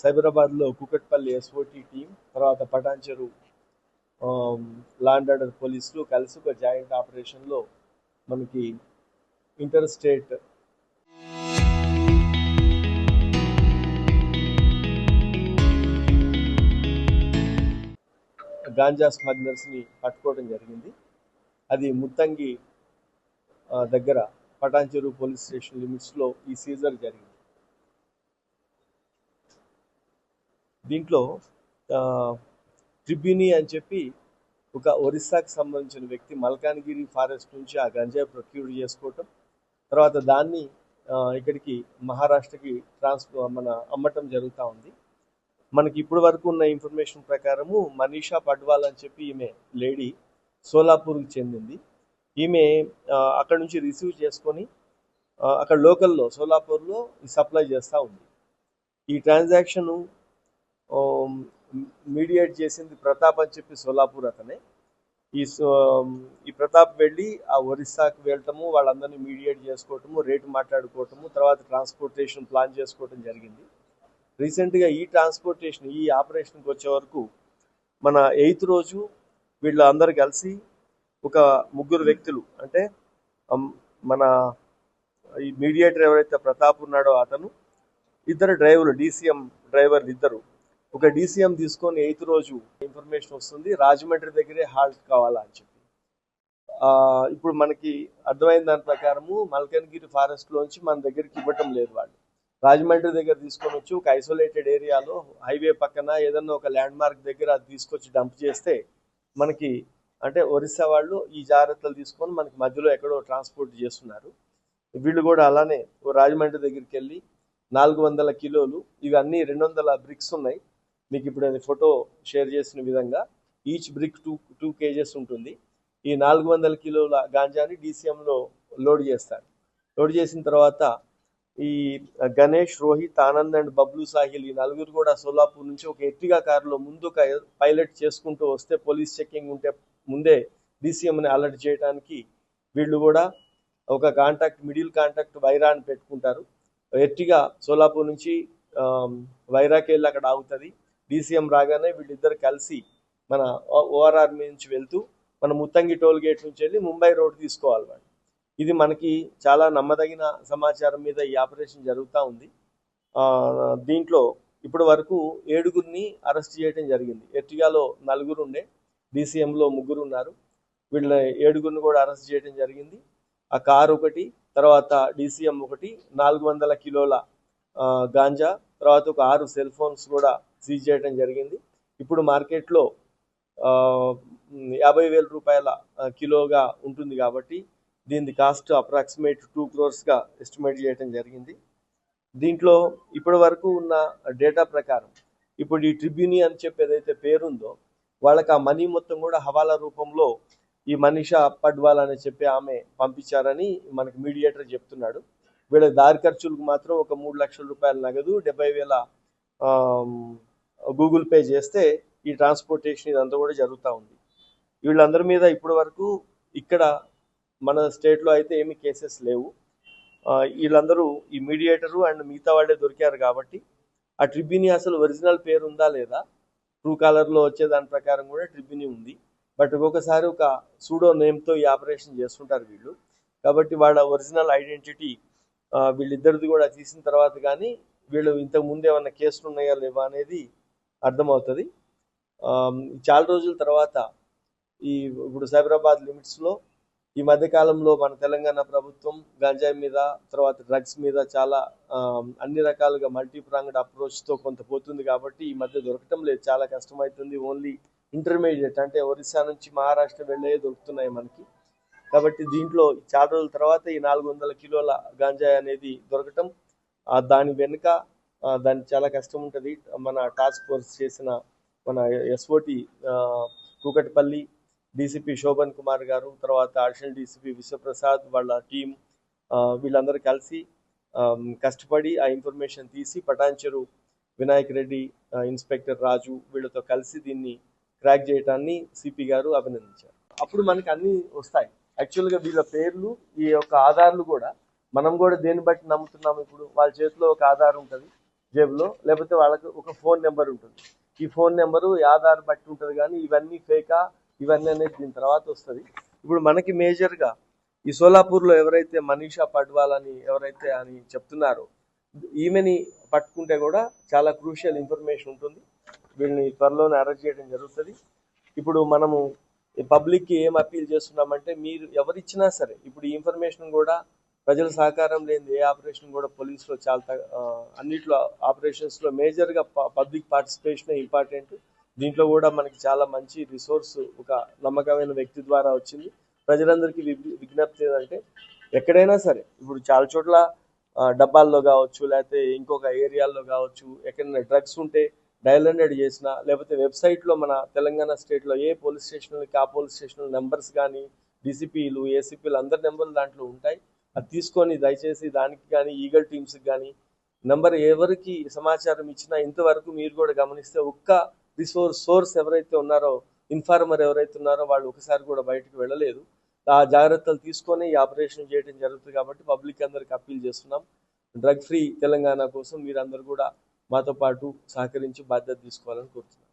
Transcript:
సైబరాబాద్లో Kukatpally SOT team, తర్వాత Patancheru law and order పోలీసులు కలిసి ఒక జాయింట్ ఆపరేషన్లో మనకి ఇంటర్ స్టేట్ గాంజా స్మగ్లర్స్ని పట్టుకోవడం జరిగింది. అది ముత్తంగి దగ్గర పటాన్చెరు పోలీస్ స్టేషన్ లిమిట్స్లో ఈ సీజర్ జరిగింది. దీంట్లో ట్రిబ్యూని అని చెప్పి ఒక ఒరిస్సాకి సంబంధించిన వ్యక్తి మల్కాన్గిరి ఫారెస్ట్ నుంచి ఆ గంజాయి ప్రొక్యూర్ చేసుకోవటం, తర్వాత దాన్ని ఇక్కడికి మహారాష్ట్రకి అమ్మటం జరుగుతూ ఉంది. మనకి ఇప్పటి వరకు ఉన్న ఇన్ఫర్మేషన్ ప్రకారము మనీషా పడ్వాల్ అని చెప్పి ఈమె లేడీ సోలాపూర్కి చెందింది. ఈమె అక్కడ నుంచి రిసీవ్ చేసుకొని అక్కడ లోకల్లో సోలాపూర్లో సప్లై చేస్తూ ఉంది. ఈ ట్రాన్సాక్షను మీడియేట్ చేసింది ప్రతాప్ అని చెప్పి సోలాపూర్ అతనే. ఈ ప్రతాప్ వెళ్ళి ఆ ఒరిస్సాకి వెళ్ళటము, వాళ్ళందరినీ మీడియేట్ చేసుకోవటము, రేటు మాట్లాడుకోవటము, తర్వాత ట్రాన్స్పోర్టేషన్ ప్లాన్ చేసుకోవటం జరిగింది. రీసెంట్గా ఈ ఆపరేషన్కి వచ్చే వరకు మన 8th రోజు వీళ్ళు అందరు కలిసి ఒక 3 వ్యక్తులు, అంటే మన ఈ మీడియేటర్ ఎవరైతే ప్రతాప్ ఉన్నాడో అతను, 2 డ్రైవర్లు, DCM డ్రైవర్లు ఇద్దరు, ఒక DCM తీసుకొని 8th రోజు ఇన్ఫర్మేషన్ వస్తుంది రాజమండ్రి దగ్గరే హాల్ట్ కావాలా అని చెప్పి. ఇప్పుడు మనకి అర్థమైన దాని ప్రకారము మల్కన్గిరి ఫారెస్ట్లోంచి మన దగ్గరికి ఇవ్వటం లేదు, వాళ్ళు రాజమండ్రి దగ్గర తీసుకొని వచ్చి ఒక ఐసోలేటెడ్ ఏరియాలో హైవే పక్కన ఏదన్నా ఒక ల్యాండ్ మార్క్ దగ్గర అది తీసుకొచ్చి డంప్ చేస్తే మనకి, అంటే ఒరిస్సా వాళ్ళు ఈ జాగ్రత్తలు తీసుకొని మనకి మధ్యలో ఎక్కడో ట్రాన్స్పోర్ట్ చేస్తున్నారు. వీళ్ళు కూడా అలానే రాజమండ్రి దగ్గరికి వెళ్ళి 400 కిలోలు, ఇవన్నీ 200 బ్రిక్స్ ఉన్నాయి. మీకు ఇప్పుడు అది ఫోటో షేర్ చేసిన విధంగా ఈచ్ బ్రిక్ 2 kgs ఉంటుంది. ఈ 400 కిలోల గాంజాని DCMలో లోడ్ చేస్తారు. లోడ్ చేసిన తర్వాత ఈ గణేష్, రోహిత్, ఆనంద్ అండ్ బబ్లు సాహిల్, ఈ 4 కూడా సోలాపూర్ నుంచి ఒక ఎర్టిగా కారులో ముందు పైలట్ చేసుకుంటూ వస్తే పోలీస్ చెకింగ్ ఉంటే ముందే DCMని అలర్ట్ చేయడానికి వీళ్ళు కూడా ఒక మిడిల్ కాంటాక్ట్ వైరా అని పెట్టుకుంటారు. ఎర్టిగా సోలాపూర్ నుంచి వైరాకి వెళ్ళి అక్కడ ఆగుతుంది. DCM రాగానే వీళ్ళిద్దరు కలిసి మన ORR నుంచి వెళ్తూ మన ముత్తంగి టోల్ గేట్ నుంచి వెళ్ళి ముంబై రోడ్ తీసుకోవాలి వాళ్ళు. ఇది మనకి చాలా నమ్మదగిన సమాచారం మీద ఈ ఆపరేషన్ జరుగుతూ ఉంది. దీంట్లో ఇప్పటి వరకు 7గురిని అరెస్ట్ చేయడం జరిగింది. ఎర్టిగాలో 4 ఉండే, DCMలో 3 ఉన్నారు. వీళ్ళ 7గురిని కూడా అరెస్ట్ చేయడం జరిగింది. ఆ కారు ఒకటి, తర్వాత DCM ఒకటి, 400 కిలోల గాంజా, తర్వాత ఒక 6 సెల్ ఫోన్స్ కూడా సీజ్ చేయడం జరిగింది. ఇప్పుడు మార్కెట్లో 50,000 రూపాయల కిలోగా ఉంటుంది కాబట్టి దీని కాస్ట్ అప్రాక్సిమేట్ 2 crores ఎస్టిమేట్ చేయడం జరిగింది. దీంట్లో ఇప్పటి వరకు ఉన్న డేటా ప్రకారం ఇప్పుడు ఈ ట్రిబ్యూని అని చెప్పి ఏదైతే పేరుందో వాళ్ళకి ఆ మనీ మొత్తం కూడా హవాలా రూపంలో ఈ మనీషా పడ్వాల్ అని చెప్పి ఆమె పంపించారని మనకి మీడియేటర్ చెప్తున్నాడు. వీళ్ళ దారి ఖర్చులకు మాత్రం ఒక 3 లక్షల రూపాయల నగదు, 70,000 గూగుల్ పే చేస్తే ఈ ట్రాన్స్పోర్టేషన్ ఇదంతా కూడా జరుగుతూ ఉంది. వీళ్ళందరి మీద ఇప్పటి వరకు ఇక్కడ మన స్టేట్లో అయితే ఏమీ కేసెస్ లేవు. వీళ్ళందరూ ఈ మీడియేటరు అండ్ మిగతా వాళ్ళే దొరికారు కాబట్టి ఆ ట్రిబ్యూని అసలు ఒరిజినల్ పేరు ఉందా లేదా, ట్రూ కాలర్లో వచ్చే దాని ప్రకారం కూడా ట్రిబ్యూని ఉంది. బట్ ఒక్కొక్కసారి ఒక సూడో నేమ్తో ఈ ఆపరేషన్ చేస్తుంటారు వీళ్ళు. కాబట్టి వాళ్ళ ఒరిజినల్ ఐడెంటిటీ వీళ్ళిద్దరిది కూడా తీసిన తర్వాత కానీ వీళ్ళు ఇంతకు ముందు ఏమన్నా కేసులు ఉన్నాయా లేవా అనేది అర్థమవుతుంది. చాలా రోజుల తర్వాత ఇప్పుడు సైబరాబాద్ లిమిట్స్లో ఈ మధ్యకాలంలో మన తెలంగాణ ప్రభుత్వం గంజాయి మీద, తర్వాత డ్రగ్స్ మీద చాలా అన్ని రకాలుగా మల్టీప్రాంగ్డ్ అప్రోచ్తో కొంత పోతుంది కాబట్టి ఈ మధ్య దొరకటం లేదు, చాలా కష్టమవుతుంది. ఓన్లీ ఇంటర్మీడియట్ అంటే ఒరిస్సా నుంచి మహారాష్ట్ర వెళ్ళే దొరుకుతున్నాయి మనకి. కాబట్టి దీంట్లో చాలా రోజుల తర్వాత ఈ 400 కిలోల గంజాయి అనేది దొరకటం, దాని వెనుక దానికి చాలా కష్టం ఉంటుంది. మన టాస్క్ ఫోర్స్ చేసిన మన SOT కూకట్పల్లి DCP శోభన్ కుమార్ గారు, తర్వాత అడిషనల్ DCP విశ్వప్రసాద్, వాళ్ళ టీం, వీళ్ళందరూ కలిసి కష్టపడి ఆ ఇన్ఫర్మేషన్ తీసి పటాన్చెరు వినాయక్ రెడ్డి, ఇన్స్పెక్టర్ రాజు వీళ్ళతో కలిసి దీన్ని క్రాక్ చేయటాన్ని CP గారు అభినందించారు. అప్పుడు మనకి అన్నీ వస్తాయి. యాక్చువల్గా వీళ్ళ పేర్లు, ఈ యొక్క ఆధార్లు కూడా మనం కూడా దేన్ని బట్టి నమ్ముతున్నాము, ఇప్పుడు వాళ్ళ చేతిలో ఒక ఆధార్ ఉంటుంది, జేబులో, లేకపోతే వాళ్ళకి ఒక ఫోన్ నెంబర్ ఉంటుంది. ఈ ఫోన్ నెంబరు ఆధార్ బట్టి ఉంటుంది, కానీ ఇవన్నీ ఫేకా, ఇవన్నీ అనేది దీని తర్వాత వస్తుంది. ఇప్పుడు మనకి మేజర్గా ఈ సోలాపూర్లో ఎవరైతే మనీషా పడ్వాల్ అని ఎవరైతే అని చెప్తున్నారో, ఈమెని పట్టుకుంటే కూడా చాలా క్రూషియల్ ఇన్ఫర్మేషన్ ఉంటుంది. వీళ్ళని త్వరలోనే అరెస్ట్ చేయడం జరుగుతుంది. ఇప్పుడు మనము పబ్లిక్కి ఏం అప్పీల్ చేస్తున్నామంటే, మీరు ఎవరిచ్చినా సరే, ఇప్పుడు ఈ ఇన్ఫర్మేషన్ కూడా ప్రజల సహకారం లేని ఏ ఆపరేషన్ కూడా పోలీసులో చాలా అన్నిట్లో ఆపరేషన్స్లో మేజర్గా పబ్లిక్ పార్టిసిపేషన్ ఇంపార్టెంట్. దీంట్లో కూడా మనకి చాలా మంచి రిసోర్స్ ఒక నమ్మకమైన వ్యక్తి ద్వారా వచ్చింది. ప్రజలందరికీ విజ్ఞప్తి ఏంటంటే, ఎక్కడైనా సరే ఇప్పుడు చాలా చోట్ల డబ్బాల్లో కావచ్చు, లేకపోతే ఇంకొక ఏరియాల్లో కావచ్చు, ఎక్కడైనా డ్రగ్స్ ఉంటే డయల్ 100 చేసినా, లేకపోతే వెబ్సైట్లో మన తెలంగాణ స్టేట్లో ఏ పోలీస్ స్టేషన్లకి ఆ పోలీస్ స్టేషన్ నెంబర్స్ కానీ, డీసీపీలు ఏసీపీలు అందరి నెంబర్లు దాంట్లో ఉంటాయి. అది తీసుకొని దయచేసి దానికి కానీ ఈగల్ టీమ్స్కి కానీ నెంబర్ ఎవరికి సమాచారం ఇచ్చినా ఇంతవరకు మీరు కూడా గమనిస్తే ఒక్క సోర్స్ ఎవరైతే ఉన్నారో, ఇన్ఫార్మర్ ఎవరైతే ఉన్నారో వాళ్ళు ఒకసారి కూడా బయటకు వెళ్ళలేదు. ఆ జాగ్రత్తలు తీసుకొని ఈ ఆపరేషన్ చేయడం జరుగుతుంది. కాబట్టి పబ్లిక్ అందరికి అప్పీల్ చేస్తున్నాం, డ్రగ్ ఫ్రీ తెలంగాణ కోసం మీరందరూ కూడా మాతో పాటు సహకరించి బాధ్యత తీసుకోవాలని కోరుతున్నాం.